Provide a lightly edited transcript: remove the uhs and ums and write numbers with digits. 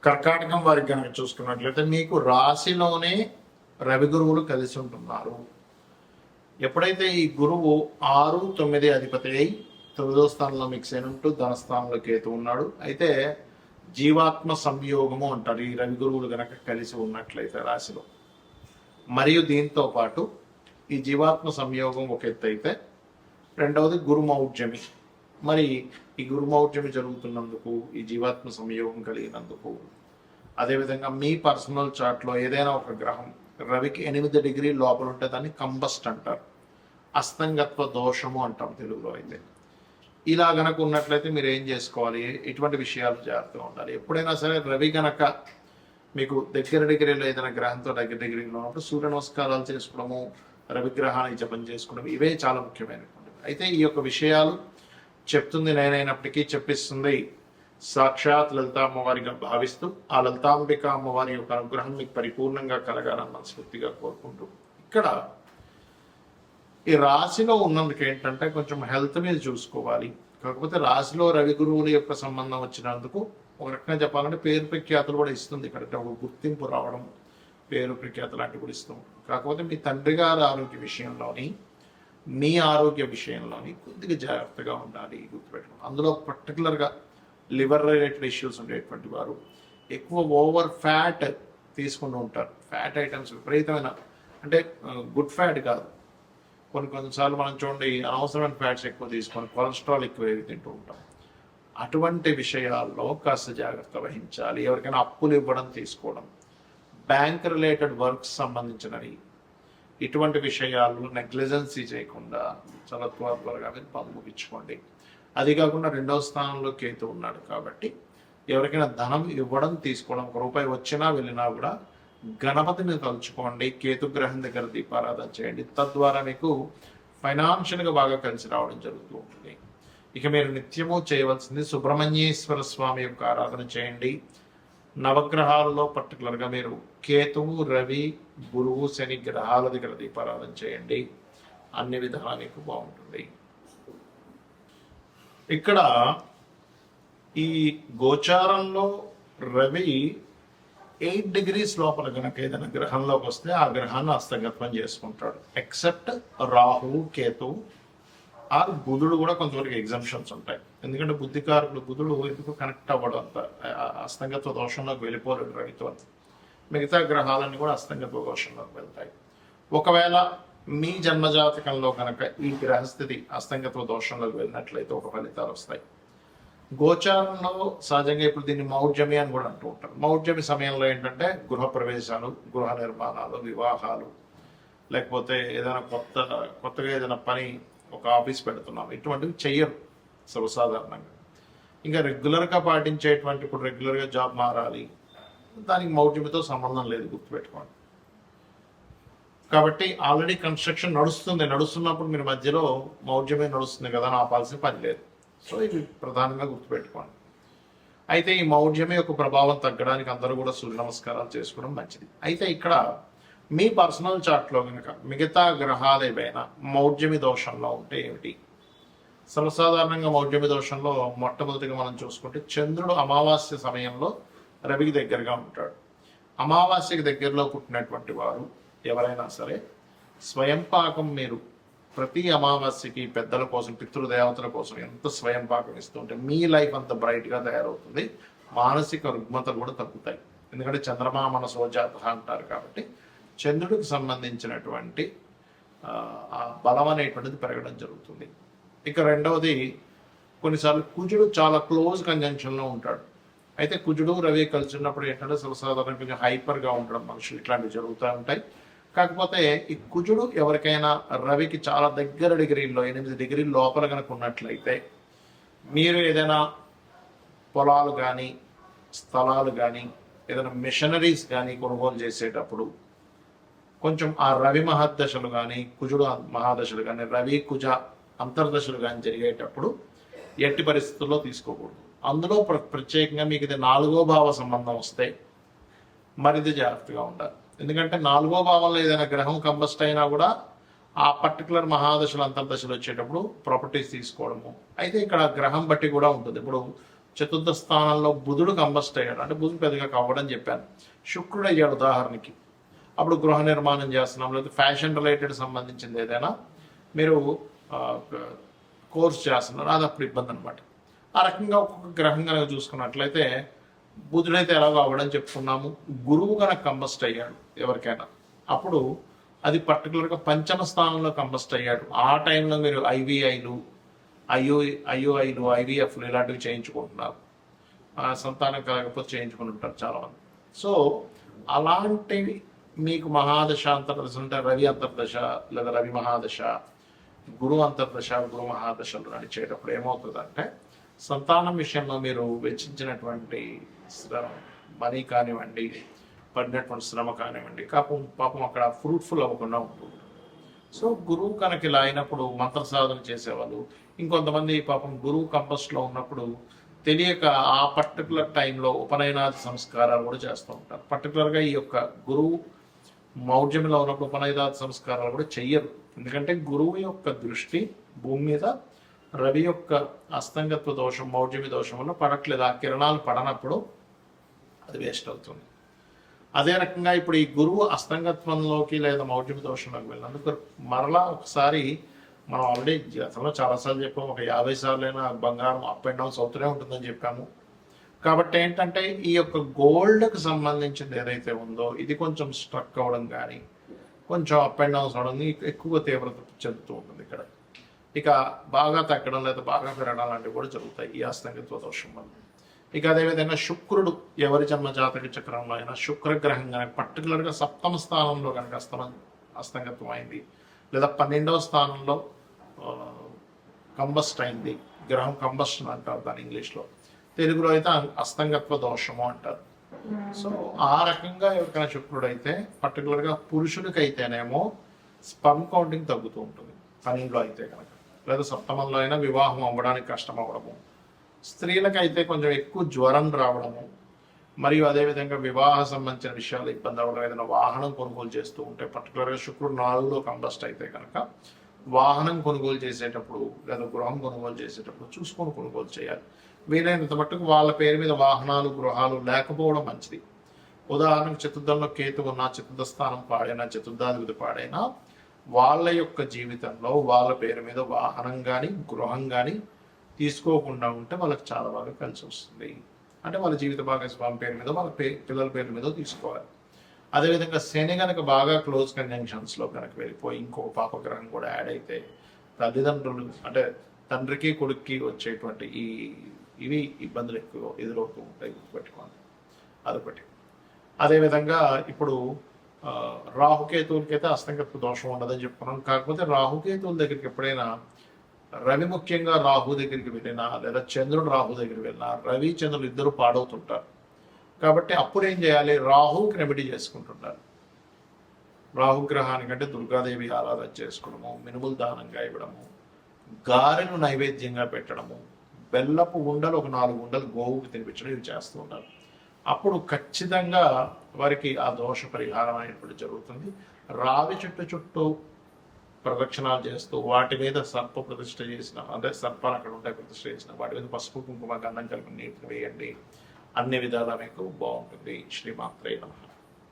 కర్కాటకం వారికి కనుక చూసుకున్నట్లయితే మీకు రాశిలోనే రవి గురువులు కలిసి ఉంటున్నారు. ఎప్పుడైతే ఈ గురువు 6, 9 అధిపతి అయి 9వ స్థానంలో మీకు శని ఉంటూ ధనస్థానంలో కేతు ఉన్నాడు. అయితే జీవాత్మ సంయోగము అంటారు ఈ రవి గురువులు గనక కలిసి ఉన్నట్లయితే రాశిలో. మరియు దీంతో పాటు ఈ జీవాత్మ సంయోగం ఒక ఎత్తు అయితే, రెండవది గురుమౌఢ్యమి. మరి ఈ గురుమౌఢ్యమి జరుగుతున్నందుకు, ఈ జీవాత్మ సంయోగం కలిగినందుకు, అదేవిధంగా మీ పర్సనల్ చార్ట్లో ఏదైనా ఒక గ్రహం రవికి 8 డిగ్రీ లోపల ఉంటే దాన్ని కంబస్ట్ అంటారు. అస్తంగత్వ దోషము అంటాం తెలుగులో. అయితే ఇలా గనక ఉన్నట్లయితే మీరు ఏం చేసుకోవాలి, ఇటువంటి విషయాలు జాగ్రత్తగా ఉండాలి. ఎప్పుడైనా సరే రవి గనక మీకు దగ్గర డిగ్రీలో ఏదైనా గ్రహంతో దగ్గర డిగ్రీలో ఉన్నప్పుడు సూర్య నమస్కారాలు చేసుకోవడము, రవిగ్రహానికి జపం చేసుకోవడం, ఇవే చాలా ముఖ్యమైనటువంటివి. అయితే ఈ యొక్క విషయాలు చెప్తుంది నేనైనప్పటికీ చెప్పిస్తుంది సాక్షాత్ లలితా అమ్మవారిగా భావిస్తూ, ఆ లలితాంబిక అమ్మవారి యొక్క అనుగ్రహం మీకు పరిపూర్ణంగా కలగాలని మనస్ఫూర్తిగా కోరుకుంటూ, ఇక్కడ ఈ రాశిలో ఉన్నందుకు ఏంటంటే కొంచెం హెల్త్ మీద చూసుకోవాలి. కాకపోతే రాశిలో రవి గురువుల యొక్క సంబంధం వచ్చినందుకు ఒక రకంగా చెప్పాలంటే పేరు ప్రఖ్యాతులు కూడా ఇస్తుంది. ఇక్కడ ఒక గుర్తింపు రావడం, పేరు ప్రఖ్యాతులు లాంటివి కూడా ఇస్తాం. కాకపోతే మీ తండ్రి గారి ఆరోగ్య విషయంలోని, మీ ఆరోగ్య విషయంలోని కొద్దిగా జాగ్రత్తగా ఉండాలి, గుర్తుపెట్టుకోండి. అందులో పర్టికులర్గా లివర్ రిలేటెడ్ ఇష్యూస్ ఉండేటువంటి వారు ఎక్కువ ఓవర్ ఫ్యాట్ తీసుకుంటూ ఉంటారు. ఫ్యాట్ ఐటమ్స్ విపరీతమైన, అంటే గుడ్ ఫ్యాట్ కాదు, కొన్నిసార్లు మనం చూడండి అనవసరమైన ఫ్యాట్స్ ఎక్కువ తీసుకొని కొలెస్ట్రాల్ ఎక్కువ తింటూ ఉంటాం. అటువంటి విషయాల్లో కాస్త జాగ్రత్త వహించాలి. ఎవరికైనా అప్పులు ఇవ్వడం, తీసుకోవడం, బ్యాంక్ రిలేటెడ్ వర్క్స్ సంబంధించినవి, ఇటువంటి విషయాలు నెగ్లిజెన్సీ చేయకుండా చాలా త్వరగా మీరు పనులు ముగించుకోండి. అది కాకుండా 2వ స్థానంలో కేతు ఉన్నాడు కాబట్టి ఎవరికైనా ధనం ఇవ్వడం, తీసుకోవడం, ₹1 వచ్చినా వెళ్ళినా కూడా గణపతిని తలుచుకోండి, కేతు గ్రహం దగ్గర దీపారాధన చేయండి. తద్వారా మీకు ఫైనాన్షియల్గా బాగా కలిసి రావడం జరుగుతూ ఉంటుంది. ఇక మీరు నిత్యము చేయవలసింది సుబ్రహ్మణ్యేశ్వర స్వామి యొక్క ఆరాధన చేయండి. నవగ్రహాలలో పర్టికులర్గా మీరు కేతువు, రవి, గురువు, శని గ్రహాల దగ్గర దీపారాధన చేయండి. అన్ని విధాలా మీకు బాగుంటుంది. ఇక్కడ ఈ గోచారంలో రవి 8 డిగ్రీస్ లోపల కనుక ఏదైనా గ్రహంలోకి వస్తే ఆ గ్రహాన్ని హస్తగతం చేసుకుంటాడు. ఎక్సెప్ట్ రాహు, కేతు ఆర్ బుధుడు కూడా కొంతవరకు ఎగ్జంప్షన్స్ ఉంటాయి. ఎందుకంటే బుద్ధికారుడు బుధుడు ఎందుకు కనెక్ట్ అవ్వడం, అంత అస్తంగత్వ దోషంలోకి వెళ్ళిపోలేడు రవితో. మిగతా గ్రహాలన్నీ కూడా అస్తంగత్వ దోషంలోకి వెళ్తాయి. ఒకవేళ మీ జన్మజాతకంలో కనుక ఈ గ్రహస్థితి అస్తంగత్వ దోషంలోకి వెళ్ళినట్లయితే ఒక ఫలితాలు వస్తాయి. గోచారంలో సహజంగా ఇప్పుడు దీన్ని మౌఢ్యమి అని కూడా అంటూ ఉంటారు. మౌఢ్యమి సమయంలో ఏంటంటే గృహ ప్రవేశాలు, గృహ నిర్మాణాలు, వివాహాలు, లేకపోతే ఏదైనా కొత్తగా ఏదైనా పని, ఒక ఆఫీస్ పెడుతున్నాం, ఇటువంటివి చెయ్యరు సర్వసాధారణంగా. ఇంకా రెగ్యులర్గా పాటించేటువంటి, ఇప్పుడు రెగ్యులర్గా జాబ్ మారాలి, దానికి మౌఢ్యమితో సంబంధం లేదు, గుర్తుపెట్టుకోండి. కాబట్టి ఆల్రెడీ కన్స్ట్రక్షన్ నడుస్తున్నప్పుడు మీరు మధ్యలో మౌఢ్యమే నడుస్తుంది కదా అని ఆపాల్సిన పని లేదు. సో ఇవి ప్రధానంగా గుర్తుపెట్టుకోండి. అయితే ఈ మౌఢ్యమే యొక్క ప్రభావం తగ్గడానికి అందరూ కూడా సూర్య నమస్కారాలు చేసుకోవడం మంచిది. అయితే ఇక్కడ మీ పర్సనల్ చార్ట్లో కనుక మిగతా గ్రహాలు ఏవైనా మౌఢ్యమి దోషంలో ఉంటే ఏమిటి? సర్వసాధారణంగా మౌఢ్యమి దోషంలో మొట్టమొదటిగా మనం చూసుకుంటే చంద్రుడు అమావాస్య సమయంలో రవికి దగ్గరగా ఉంటాడు. అమావాస్యకి దగ్గరలో పుట్టినటువంటి వారు ఎవరైనా సరే స్వయం పాకం మీరు ప్రతి అమావాస్యకి పెద్దల కోసం, పితృదేవతల కోసం ఎంత స్వయం పాకం ఇస్తుంటే మీ లైఫ్ అంత బ్రైట్గా తయారవుతుంది. మానసిక రుగ్మతలు కూడా తగ్గుతాయి. ఎందుకంటే చంద్రమా మనసోజాత అంటారు కాబట్టి చంద్రుడికి సంబంధించినటువంటి ఆ బలం అనేటువంటిది పెరగడం జరుగుతుంది. ఇక రెండవది, కొన్నిసార్లు కుజుడు చాలా క్లోజ్ కంజంక్షన్లో ఉంటాడు. అయితే కుజుడు రవి కలిసి ఉన్నప్పుడు ఏంటంటే సర్వసాధారణ కొంచెం హైపర్గా ఉండడం, మనుషులు ఇట్లాంటివి జరుగుతూ ఉంటాయి. కాకపోతే ఈ కుజుడు ఎవరికైనా రవికి చాలా దగ్గర డిగ్రీల్లో 8 డిగ్రీల లోపల కనుక ఉన్నట్లయితే మీరు ఏదైనా పొలాలు కానీ, స్థలాలు కానీ, ఏదైనా మిషనరీస్ కానీ కొనుగోలు చేసేటప్పుడు కొంచెం ఆ రవి మహాదశలు కానీ, కుజుడు మహాదశలు కానీ, రవి కుజ అంతర్దశలు కానీ జరిగేటప్పుడు ఎట్టి పరిస్థితుల్లో తీసుకోకూడదు. అందులో ప్రత్యేకంగా మీకు ఇది 4వ భావ సంబంధం వస్తే మరిది జాగ్రత్తగా ఉండాలి. ఎందుకంటే 4వ భావంలో ఏదైనా గ్రహం కంబస్ట్ అయినా కూడా ఆ పర్టికులర్ మహాదశలు, అంతర్దశలు వచ్చేటప్పుడు ప్రాపర్టీస్ తీసుకోవడము. అయితే ఇక్కడ గ్రహం బట్టి కూడా ఉంటుంది. ఇప్పుడు చతుర్థ స్థానంలో బుధుడు కంబస్ట్ అయ్యాడు, అంటే బుధుడు పెద్దగా కవ్వడని చెప్పాను. శుక్రుడు అయ్యాడు ఉదాహరణకి, అప్పుడు గృహ నిర్మాణం చేస్తున్నాం, లేదా ఫ్యాషన్ రిలేటెడ్ సంబంధించింది ఏదైనా మీరు కోర్స్ చేస్తున్నారు, అది అప్పుడు ఇబ్బంది అనమాట. ఆ రకంగా ఒక్కొక్క గ్రహం కనుక చూసుకున్నట్లయితే బుధుడైతే ఎలాగో అవ్వడం చెప్పుకున్నాము. గురువు కనుక కంబస్ట్ అయ్యాడు ఎవరికైనా, అప్పుడు అది పర్టికులర్గా పంచమ స్థానంలో కంబస్ట్ అయ్యాడు. ఆ టైంలో మీరు ఐవీఐలు ఐఓఐలు ఐవీఎఫ్లు ఇలాంటివి చేయించుకుంటున్నారు, సంతానం కలగకపోతే చేయించుకుని ఉంటారు చాలామంది. సో అలాంటివి మీకు మహాదశ అంతర్దశ అంటే రవి అంతర్దశ లేదా రవి మహాదశ, గురు అంతర్దశ గురు మహాదశలు నడిచేటప్పుడు ఏమవుతుందంటే సంతానం విషయంలో మీరు వెచ్చించినటువంటి మనీ కానివ్వండి, పడినటువంటి శ్రమ కానివ్వండి, పాపం అక్కడ ఫ్రూట్ఫుల్ అవ్వకుండా ఉంటుంది. సో గురువు కనుక ఇలా అయినప్పుడు మంత్ర సాధన చేసేవాళ్ళు, ఇంకొంతమంది పాపం గురువు కంపస్లో ఉన్నప్పుడు తెలియక ఆ పర్టికులర్ టైంలో ఉపనయనాది సంస్కారాలు కూడా చేస్తూ ఉంటారు. పర్టికులర్గా ఈ యొక్క గురువు మౌఢ్యంలో ఉన్నప్పుడు ఉపనయనాది సంస్కారాలు కూడా చెయ్యరు, ఎందుకంటే గురువు యొక్క దృష్టి భూమి మీద రవి యొక్క అస్తంగత్వ దోషం మౌఢ్యమి దోషం వల్ల పడట్లేదు, ఆ కిరణాలు పడనప్పుడు అది వేస్ట్ అవుతుంది. అదే రకంగా ఇప్పుడు ఈ గురువు అస్తంగత్వంలోకి లేదా మౌఢ్యమి దోషంలోకి వెళ్ళినందుకు మరలా ఒకసారి మనం ఆల్రెడీ గతంలో చాలాసార్లు చెప్పాము, ఒక 50 సార్లైనా బంగారం అప్ అండ్ డౌన్స్ అవుతూనే ఉంటుందని చెప్పాము. కాబట్టి ఏంటంటే ఈ యొక్క గోల్డ్కి సంబంధించింది ఏదైతే ఉందో ఇది కొంచెం స్ట్రక్ అవ్వడం కానీ కొంచెం అప్ అండ్ డౌన్స్ అవడం ఎక్కువ తీవ్రత చెందుతూ ఉంటుంది ఇక్కడ. ఇక బాగా తగ్గడం లేదా బాగా పెరగడం లాంటివి కూడా జరుగుతాయి ఈ అస్తంగత్వ దోషం వల్ల. ఇక అదేవిధంగా శుక్రుడు ఎవరి జన్మ జాతక చక్రంలో అయినా శుక్రగ్రహం కనుక పర్టికులర్గా సప్తమ స్థానంలో కనుక అస్తంగత్వం అయింది, లేదా 12వ స్థానంలో కంబస్ట్ అయింది, గ్రహం కంబస్షన్ అంటారు దాని ఇంగ్లీష్లో, తెలుగులో అయితే అస్తంగత్వ దోషము అంటారు. సో ఆ రకంగా ఎవరికైనా శుక్రుడు అయితే పర్టికులర్గా పురుషుడికి అయితేనేమో స్పర్మ్ కౌంటింగ్ తగ్గుతూ ఉంటుంది 12లో అయితే కనుక, లేదా సప్తమంలో అయినా వివాహం అవ్వడానికి కష్టం అవ్వడము, స్త్రీలకైతే కొంచెం ఎక్కువ జ్వరం రావడము, మరియు అదేవిధంగా వివాహ సంబంధించిన విషయాలు ఇబ్బంది అవ్వడం, ఏదైనా వాహనం కొనుగోలు చేస్తూ ఉంటే పర్టికులర్గా శుక్రుడు 4లో కంబస్ట్ అయితే కనుక వాహనం కొనుగోలు చేసేటప్పుడు లేదా గృహం కొనుగోలు చేసేటప్పుడు చూసుకొని కొనుగోలు చేయాలి. వీలైనంత మట్టుకు వాళ్ళ పేరు మీద వాహనాలు గృహాలు లేకపోవడం మంచిది. ఉదాహరణకు చతుర్థంలో కేతు ఉన్న చతుర్థ స్థానం పాడైనా చతుర్థాధిపతి పాడైనా వాళ్ళ యొక్క జీవితంలో వాళ్ళ పేరు మీద వాహనం కానీ గృహం కానీ తీసుకోకుండా ఉంటే వాళ్ళకి చాలా బాగా కలిసి వస్తుంది. అంటే వాళ్ళ జీవిత భాగస్వామి పేరు మీద వాళ్ళ పిల్లల పేరు మీద తీసుకోవాలి. అదేవిధంగా శని కనుక బాగా క్లోజ్ కంజంక్షన్స్లో కనుక వెళ్ళిపోయి ఇంకొక పాపగ్రహం కూడా యాడ్ అయితే తల్లిదండ్రులు అంటే తండ్రికి కొడుక్కి వచ్చేటువంటి ఇవి ఇబ్బందులు ఎక్కువ ఎదురవుతూ ఉంటాయి, గుర్తుపెట్టుకోండి. అదొకటి. అదేవిధంగా ఇప్పుడు రాహుకేతువులకైతే అస్తంగత్వ దోషం ఉండదని చెప్పుకున్నాం. కాకపోతే రాహుకేతువుల దగ్గరికి ఎప్పుడైనా రవి ముఖ్యంగా రాహు దగ్గరికి వెళ్ళినా లేదా చంద్రుడు రాహు దగ్గరికి వెళ్ళినా రవి చంద్రులు ఇద్దరు పాడవుతుంటారు. కాబట్టి అప్పుడు ఏం చేయాలి, రాహుకి రెమెడీ చేసుకుంటుంటారు. రాహుగ్రహానికంటే దుర్గాదేవి ఆరాధన చేసుకోవడము, మినుములు దానంగా ఇవ్వడము, గారెను నైవేద్యంగా పెట్టడము, బెల్లపు ఉండలు ఒక 4 ఉండలు గోవుకి తినిపించడం, ఇవి చేస్తూ ఉంటారు. అప్పుడు ఖచ్చితంగా వారికి ఆ దోష పరిహారం అనేటువంటి జరుగుతుంది. రావి చుట్టూ ప్రదక్షిణాలు చేస్తూ వాటి మీద సర్ప ప్రతిష్ఠ చేసిన, అంటే సర్పాలు అక్కడ ఉంటాయి ప్రతిష్ఠ చేసిన వాటి మీద పసుపు కుంకుమ గంధం కలిపి నీటిని వేయండి. అన్ని విధాలా మీకు బాగుంటుంది. శ్రీమాత్రే నమః.